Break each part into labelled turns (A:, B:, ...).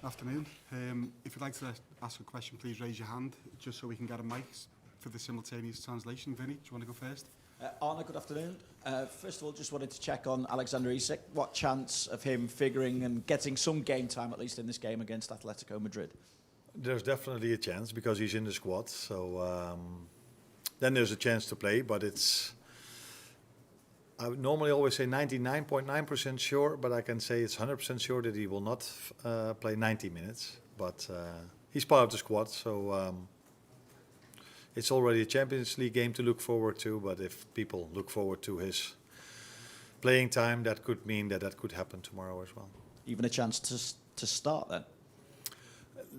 A: Afternoon. If you'd like to ask a question, please raise your hand, just so we can get a mic for the simultaneous translation. Vinny, do you want to go first?
B: Arne, good afternoon. First of all, just wanted to check on Alexander Isak. What chance of him figuring and getting some game time, at least in this game against Atletico Madrid?
C: There's definitely a chance because he's in the squad. So then there's a chance to play, but I would normally always say 99.9% sure, but I can say it's 100% sure that he will not play 90 minutes. But he's part of the squad, so it's already a Champions League game to look forward to. But if people look forward to his playing time, that could mean that could happen tomorrow as well.
B: Even a chance to start then?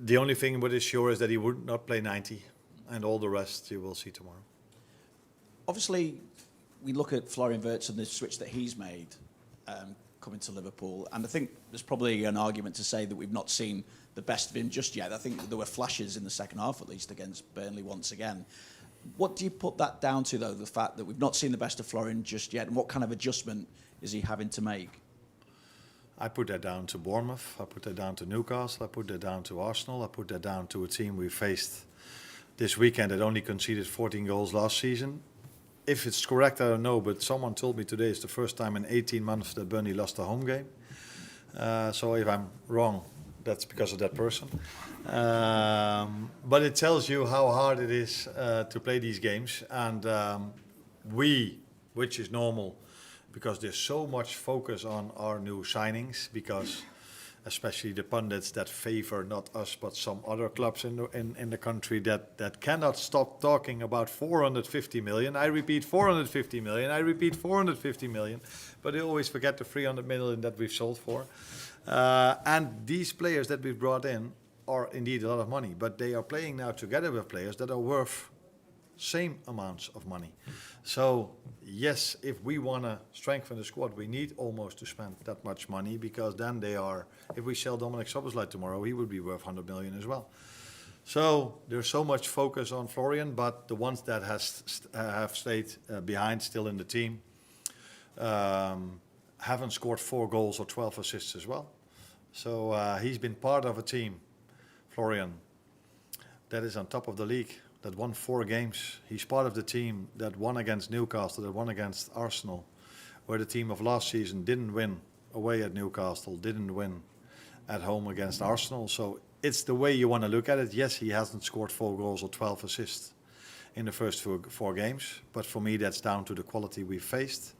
C: The only thing what is sure is that he would not play 90, and all the rest you will see tomorrow.
B: Obviously, we look at Florian Wirtz and the switch that he's made coming to Liverpool, and I think there's probably an argument to say that we've not seen the best of him just yet. I think there were flashes in the second half, at least, against Burnley once again. What do you put that down to, though, the fact that we've not seen the best of Florian just yet, and what kind of adjustment is he having to make?
C: I put that down to Bournemouth, I put that down to Newcastle, I put that down to Arsenal, I put that down to a team we faced this weekend that only conceded 14 goals last season. If it's correct, I don't know, but someone told me today it's the first time in 18 months that Burnley lost a home game. So if I'm wrong, that's because of that person. But it tells you how hard it is to play these games. And which is normal, because there's so much focus on our new signings, because especially the pundits that favor not us but some other clubs in the country that cannot stop talking about 450 million. I repeat 450 million, I repeat 450 million, but they always forget the 300 million that we've sold for. And these players that we've brought in are indeed a lot of money, but they are playing now together with players that are worth same amounts of money. So yes, if we want to strengthen the squad, we need almost to spend that much money, because then they are, if we sell Dominic Szoboszlai tomorrow, he would be worth 100 million as well. So there's so much focus on Florian, but the ones that have stayed behind still in the team haven't scored 4 goals or 12 assists as well. So he's been part of a team, Florian, that is on top of the league, that won 4 games. He's part of the team that won against Newcastle, that won against Arsenal, where the team of last season didn't win away at Newcastle, didn't win at home against Arsenal. So it's the way you want to look at it. Yes, he hasn't scored 4 goals or 12 assists in the first 4 games, but for me that's down to the quality we faced,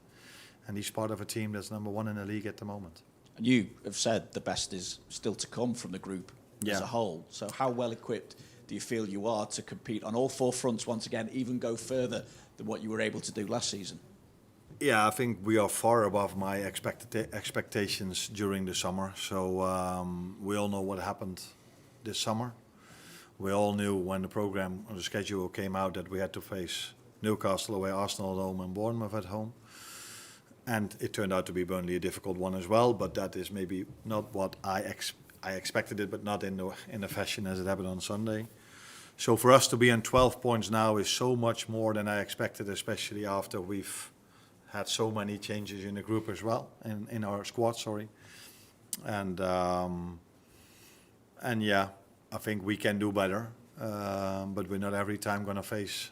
C: and he's part of a team that's number 1 in the league at the moment.
B: And you have said the best is still to come from the group as a whole. So how well equipped do you feel you are to compete on all 4 fronts once again, even go further than what you were able to do last season?
C: Yeah, I think we are far above my expectations during the summer. So we all know what happened this summer. We all knew when the program or the schedule came out that we had to face Newcastle away, Arsenal at home and Bournemouth at home. And it turned out to be Burnley a difficult one as well, but that is maybe not what I expected it, but not in the fashion as it happened on Sunday. So for us to be on 12 points now is so much more than I expected, especially after we've had so many changes in the group as well, in our squad, sorry. And yeah, I think we can do better, but we're not every time going to face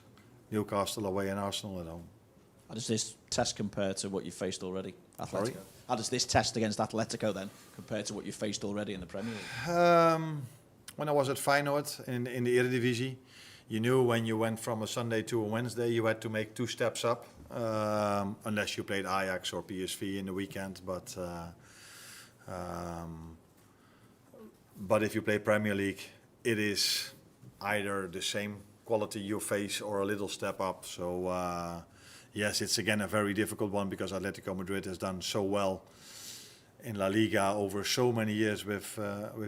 C: Newcastle away and Arsenal at home.
B: How does this test compare to what you faced already, Atletico?
C: Sorry?
B: How does this test against Atletico then compare to what you faced already in the Premier League?
C: When I was at Feyenoord in the Eredivisie, you knew when you went from a Sunday to a Wednesday, you had to make 2 steps up, unless you played Ajax or PSV in the weekend. But if you play Premier League, it is either the same quality you face or a little step up. So yes, it's again a very difficult one, because Atletico Madrid has done so well in La Liga over so many years with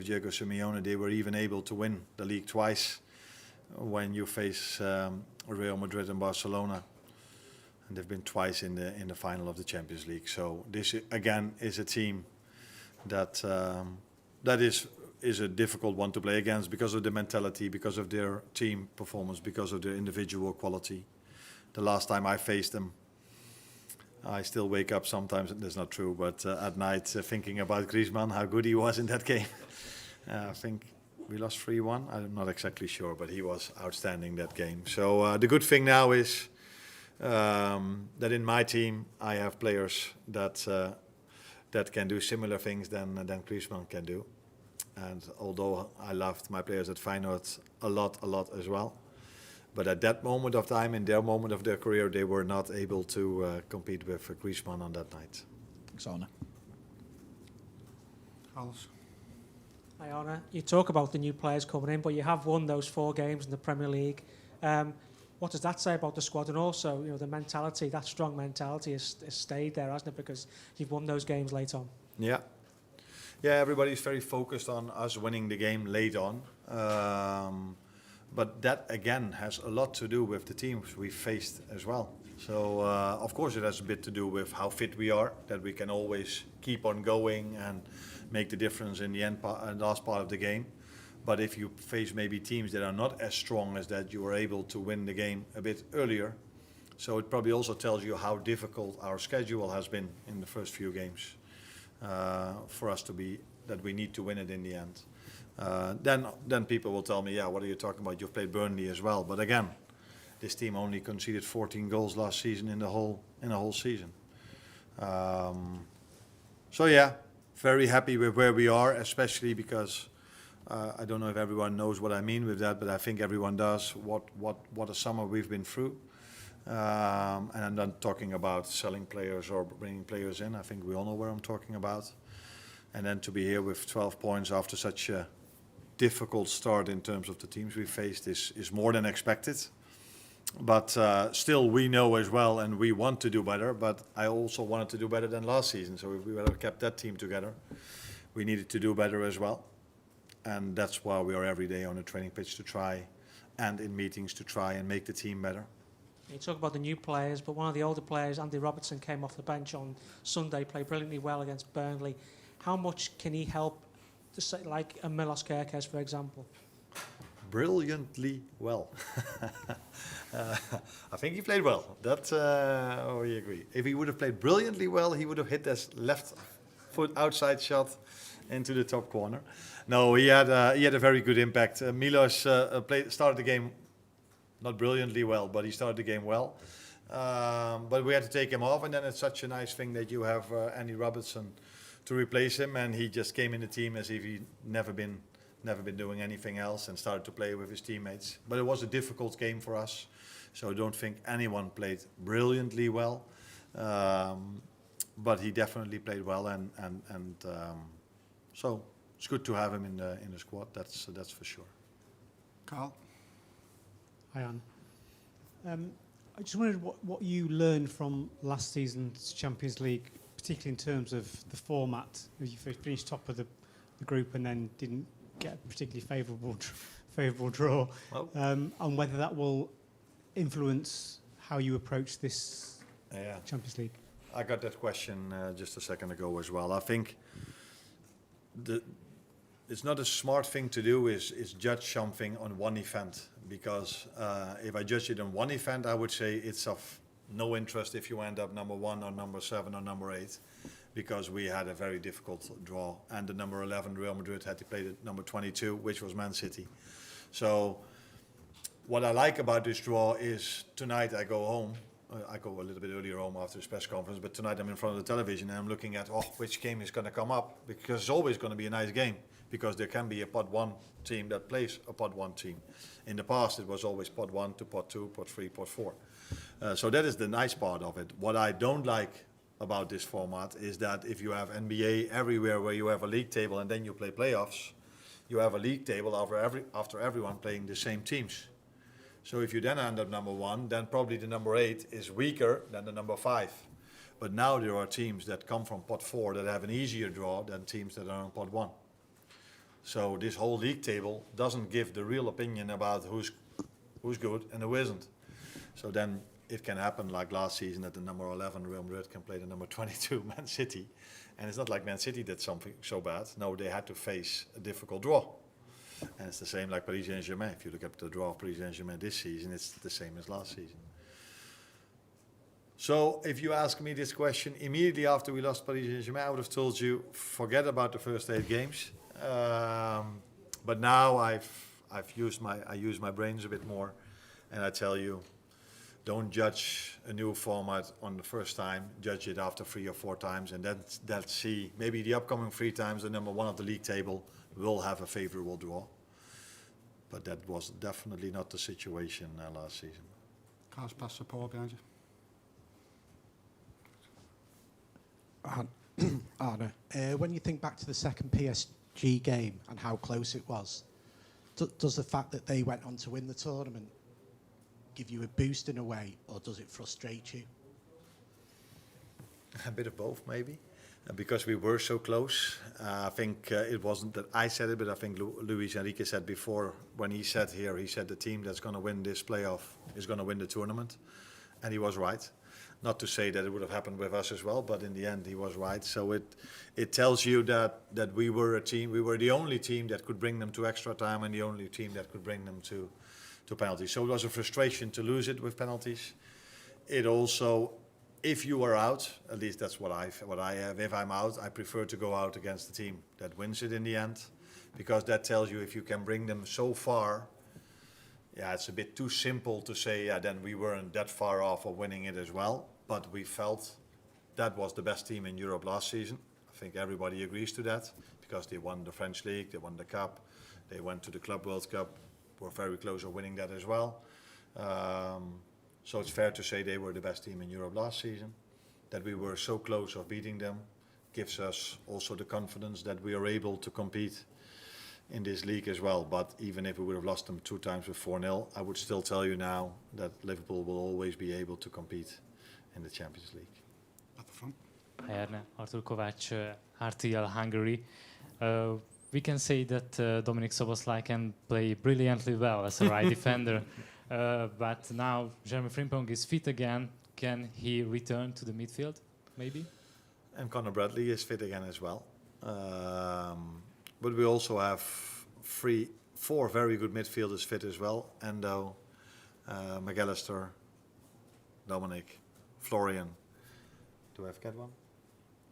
C: Diego Simeone. They were even able to win the league twice when you face Real Madrid and Barcelona, and they've been twice in the final of the Champions League. So this again is a team that is a difficult one to play against, because of the mentality, because of their team performance, because of their individual quality. The last time I faced them, I still wake up sometimes, that's not true, but at night thinking about Griezmann, how good he was in that game. I think we lost 3-1. I'm not exactly sure, but he was outstanding that game. So the good thing now is that in my team I have players that can do similar things than Griezmann can do. And although I loved my players at Feyenoord a lot as well, but at that moment of time, in their moment of their career, they were not able to compete with Griezmann on that night.
B: Thanks, Arne.
A: Carlos?
D: Hi, Arne. You talk about the new players coming in, but you have won those 4 games in the Premier League. What does that say about the squad? And also, the mentality, that strong mentality has stayed there, hasn't it? Because you've won those games late on.
C: Yeah. Yeah, everybody's very focused on us winning the game late on. But that, again, has a lot to do with the teams we faced as well. So, of course, it has a bit to do with how fit we are, that we can always keep on going and make the difference in the last part of the game. But if you face maybe teams that are not as strong as that, you are able to win the game a bit earlier. So it probably also tells you how difficult our schedule has been in the first few games for us to be, that we need to win it in the end. Then people will tell me, yeah, what are you talking about? You've played Burnley as well. But again, this team only conceded 14 goals last season in the whole season. So yeah, very happy with where we are, especially because I don't know if everyone knows what I mean with that, but I think everyone does. What a summer we've been through. And I'm not talking about selling players or bringing players in. I think we all know where I'm talking about. And then to be here with 12 points after such a difficult start in terms of the teams we faced is more than expected. But still, we know as well, and we want to do better. But I also wanted to do better than last season. So if we would have kept that team together, we needed to do better as well. And that's why we are every day on the training pitch to try, and in meetings to try and make the team better.
D: You talk about the new players, but one of the older players, Andy Robertson, came off the bench on Sunday, played brilliantly well against Burnley. How much can he help, like a Milos Kerkez, for example?
C: Brilliantly well. I think he played well. That we agree. If he would have played brilliantly well, he would have hit his left foot outside shot into the top corner. No, he had a very good impact. Milos started the game not brilliantly well, but he started the game well. But we had to take him off, and then it's such a nice thing that you have Andy Robertson to replace him, and he just came in the team as if he'd never been doing anything else and started to play with his teammates. But it was a difficult game for us, so I don't think anyone played brilliantly well. But he definitely played well, and so it's good to have him in the squad. That's for sure.
A: Carl?
E: Hi, Anne. I just wondered what you learned from last season's Champions League, particularly in terms of the format. You finished top of the group and then didn't get a particularly favourable draw, and whether that will influence how you approach this Champions League.
C: I got that question just a second ago as well. I think it's not a smart thing to do is judge something on one event, because if I judge it on one event, I would say it's of no interest if you end up number 1 or number 7 or number 8, because we had a very difficult draw, and the number 11 Real Madrid had to play the number 22, which was Man City. So what I like about this draw is tonight I go home. I go a little bit earlier home after this press conference, but tonight I'm in front of the television and I'm looking at which game is going to come up, because it's always going to be a nice game, because there can be a pot 1 team that plays a pot 1 team. In the past it was always pot 1 to pot 2, pot 3, pot 4. So that is the nice part of it. What I don't like about this format is that if you have NBA everywhere where you have a league table and then you play playoffs, you have a league table after everyone playing the same teams. So if you then end up number 1, then probably the number 8 is weaker than the number 5. But now there are teams that come from pot 4 that have an easier draw than teams that are on pot 1. So this whole league table doesn't give the real opinion about who's good and who isn't. So then it can happen like last season that the number 11 Real Madrid can play the number 22 Man City. And it's not like Man City did something so bad. No, they had to face a difficult draw. And it's the same like Paris Saint-Germain. If you look at the draw of Paris Saint-Germain this season, it's the same as last season. So if you ask me this question immediately after we lost Paris Saint-Germain, I would have told you, forget about the first 8 games. But now I use my brains a bit more, and I tell you, don't judge a new format on the first time. Judge it after 3 or 4 times, and then see maybe the upcoming 3 times the number 1 of the league table will have a favourable draw. But that was definitely not the situation last season.
A: Cars past support behind you.
F: Arne, when you think back to the second PSG game and how close it was, does the fact that they went on to win the tournament give you a boost in a way, or does it frustrate you?
C: A bit of both, maybe. Because we were so close. I think it wasn't that I said it, but I think Luis Enrique said before, when he said here, he said the team that's going to win this playoff is going to win the tournament. And he was right. Not to say that it would have happened with us as well, but in the end he was right. So it tells you that we were a team, we were the only team that could bring them to extra time and the only team that could bring them to penalties. So it was a frustration to lose it with penalties. It also, if you are out, at least that's what I have. If I'm out, I prefer to go out against the team that wins it in the end, because that tells you if you can bring them so far. Yeah, it's a bit too simple to say, yeah, then we weren't that far off of winning it as well. But we felt that was the best team in Europe last season. I think everybody agrees to that, because they won the French League, they won the Cup, they went to the Club World Cup, were very close of winning that as well. So it's fair to say they were the best team in Europe last season. That we were so close of beating them gives us also the confidence that we are able to compete in this league as well. But even if we would have lost them 2 times with 4-0, I would still tell you now that Liverpool will always be able to compete in the Champions League.
A: At the front.
G: Hi Arne, Artur Kovács, RTL Hungary. We can say that Dominik Szoboszlai can play brilliantly well as a right defender, but now Jeremy Frimpong is fit again. Can he return to the midfield, maybe?
C: And Conor Bradley is fit again as well. But we also have 4 very good midfielders fit as well. Endo, McAllister, Dominic, Florian. Do I have got one?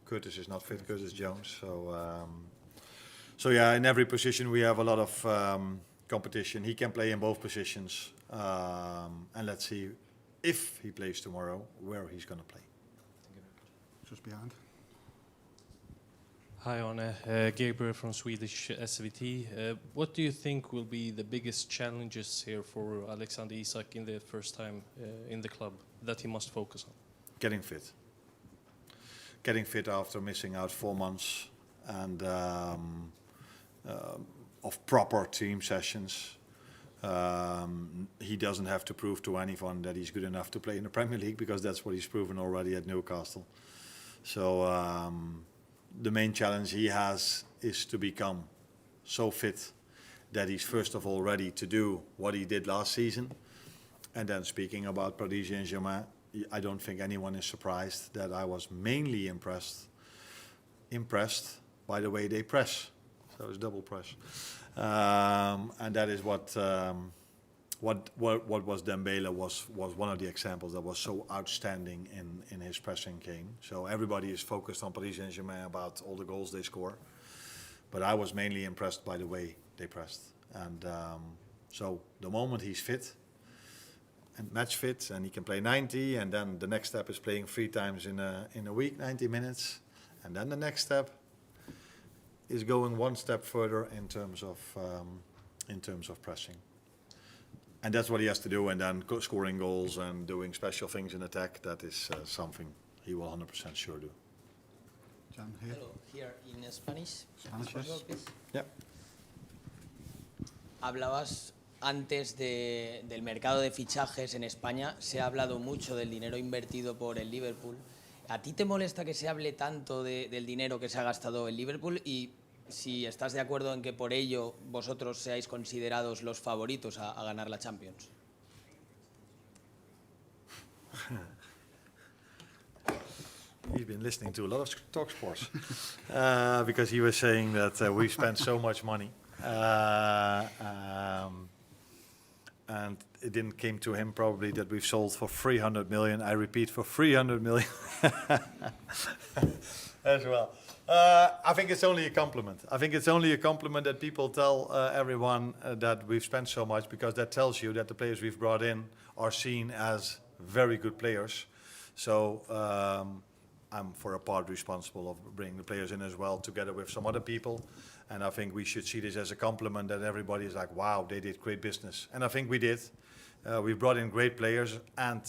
C: Curtis is not fit, Curtis Jones. So yeah, in every position we have a lot of competition. He can play in both positions. And let's see if he plays tomorrow, where he's going to play.
A: Just behind.
H: Hi Arne, Gabriel from Swedish SVT. What do you think will be the biggest challenges here for Alexander Isak in the first time in the club that he must focus on?
C: Getting fit. Getting fit after missing out 4 months and of proper team sessions. He doesn't have to prove to anyone that he's good enough to play in the Premier League, because that's what he's proven already at Newcastle. So the main challenge he has is to become so fit that he's first of all ready to do what he did last season. And then speaking about Paris Saint-Germain, I don't think anyone is surprised that I was mainly impressed by the way they press. So it's double press. And that is what was Dembele was one of the examples that was so outstanding in his pressing game. So everybody is focused on Paris Saint-Germain about all the goals they score, but I was mainly impressed by the way they pressed. And so the moment he's fit and match fit and he can play 90, and then the next step is playing 3 times in a week, 90 minutes, and then the next step is going 1 step further in terms of pressing. And that's what he has to do, and then scoring goals and doing special things in attack, that is something he will 100% sure do.
A: Jan, here.
I: Hello, here in Spanish.
A: Spanish, yes.
I: Please.
C: Yeah.
I: Hablabas antes del mercado de fichajes en España. Se ha hablado mucho del dinero invertido por el Liverpool. ¿A ti te molesta que se hable tanto del dinero que se ha gastado el Liverpool? Y si estás de acuerdo en que por ello vosotros seáis considerados los favoritos a ganar la Champions.
C: He's been listening to a lot of talk sports because he was saying that we spent so much money and it didn't came to him probably that we've sold for 300 million. I repeat, for 300 million. as well. I think it's only a compliment. I think it's only a compliment that people tell everyone that we've spent so much, because that tells you that the players we've brought in are seen as very good players. So I'm for a part responsible of bringing the players in as well, together with some other people. And I think we should see this as a compliment, that everybody is like, wow, they did great business. And I think we did. We've brought in great players, and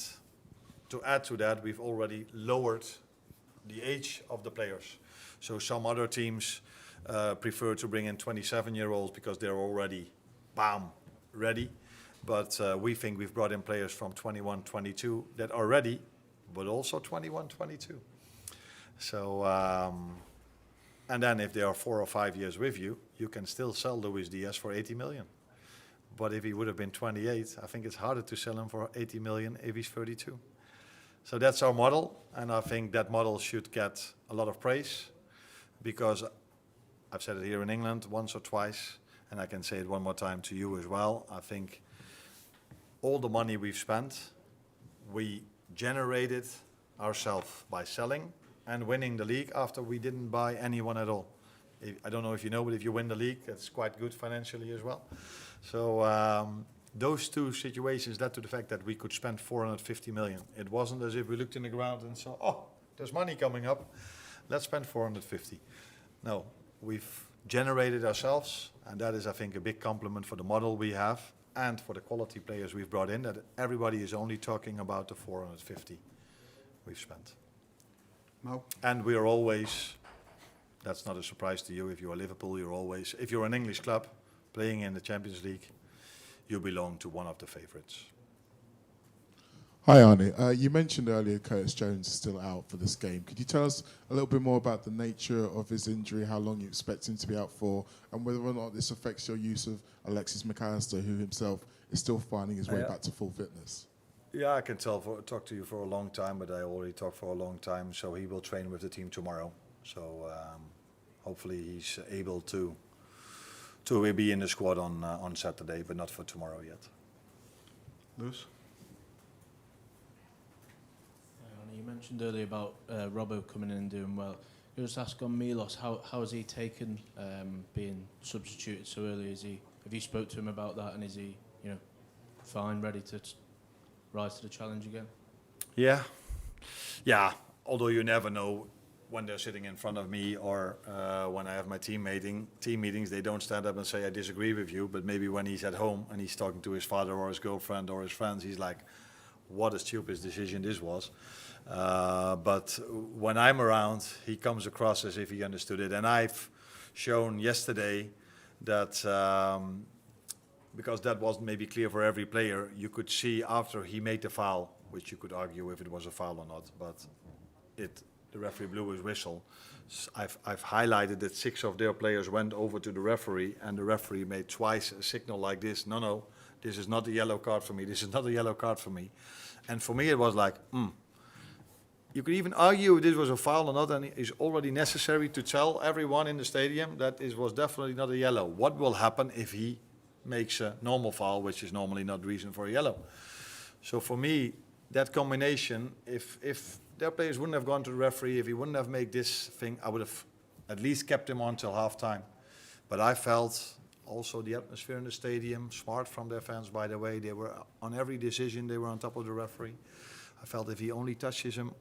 C: to add to that, we've already lowered the age of the players. So some other teams prefer to bring in 27-year-olds because they're already, bam, ready. But we think we've brought in players from 21, 22 that are ready, but also 21, 22. So, and then if they are 4 or 5 years with you, you can still sell Luis Diaz for 80 million. But if he would have been 28, I think it's harder to sell him for 80 million if he's 32. So that's our model, and I think that model should get a lot of praise, because I've said it here in England once or twice, and I can say it one more time to you as well. I think all the money we've spent, we generated ourselves by selling and winning the league after we didn't buy anyone at all. I don't know if you know, but if you win the league, that's quite good financially as well. So those two situations led to the fact that we could spend 450 million. It wasn't as if we looked in the ground and saw, oh, there's money coming up, let's spend 450. No, we've generated ourselves, and that is, I think, a big compliment for the model we have and for the quality players we've brought in, that everybody is only talking about the 450 we've spent.
A: Mo?
C: And we are always, that's not a surprise to you, if you're Liverpool, you're always, if you're an English club playing in the Champions League, you belong to one of the favourites.
J: Hi Arne, you mentioned earlier Curtis Jones is still out for this game. Could you tell us a little bit more about the nature of his injury, how long you expect him to be out for, and whether or not this affects your use of Alexis McAllister, who himself is still finding his way back to full fitness?
C: Yeah, I can talk to you for a long time, but I already talked for a long time, so he will train with the team tomorrow. So hopefully he's able to be in the squad on Saturday, but not for tomorrow yet.
A: Lewis?
K: You mentioned earlier about Robbo coming in and doing well. You just ask on Milos, how has he taken being substituted so early? Have you spoke to him about that, and is he, fine, ready to rise to the challenge again?
C: Yeah. Although you never know when they're sitting in front of me, or when I have my team meetings, they don't stand up and say I disagree with you. But maybe when he's at home and he's talking to his father or his girlfriend or his friends, he's like, "What a stupid decision this was." But when I'm around, he comes across as if he understood it. And I've shown yesterday that, because that wasn't maybe clear for every player, you could see after he made the foul, which you could argue if it was a foul or not, but the referee blew his whistle. I've highlighted that 6 of their players went over to the referee, and the referee made twice a signal like this, no, this is not a yellow card for me, this is not a yellow card for me. And for me it was like, You could even argue if this was a foul or not, and it's already necessary to tell everyone in the stadium that it was definitely not a yellow. What will happen if he makes a normal foul, which is normally not reason for a yellow? So for me, that combination, if their players wouldn't have gone to the referee, if he wouldn't have made this thing, I would have at least kept him on till half-time. But I felt also the atmosphere in the stadium, smart from their fans, by the way. They were on every decision, they were on top of the referee. I felt if he only touches him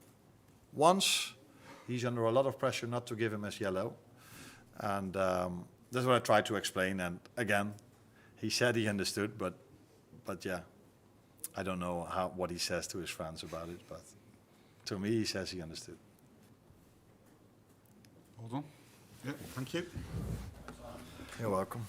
C: once, he's under a lot of pressure not to give him as yellow. And that's what I tried to explain. And again, he said he understood, but yeah, I don't know what he says to his fans about it, but to me, he says he understood.
A: Hold on. Yeah, thank you.
C: You're welcome.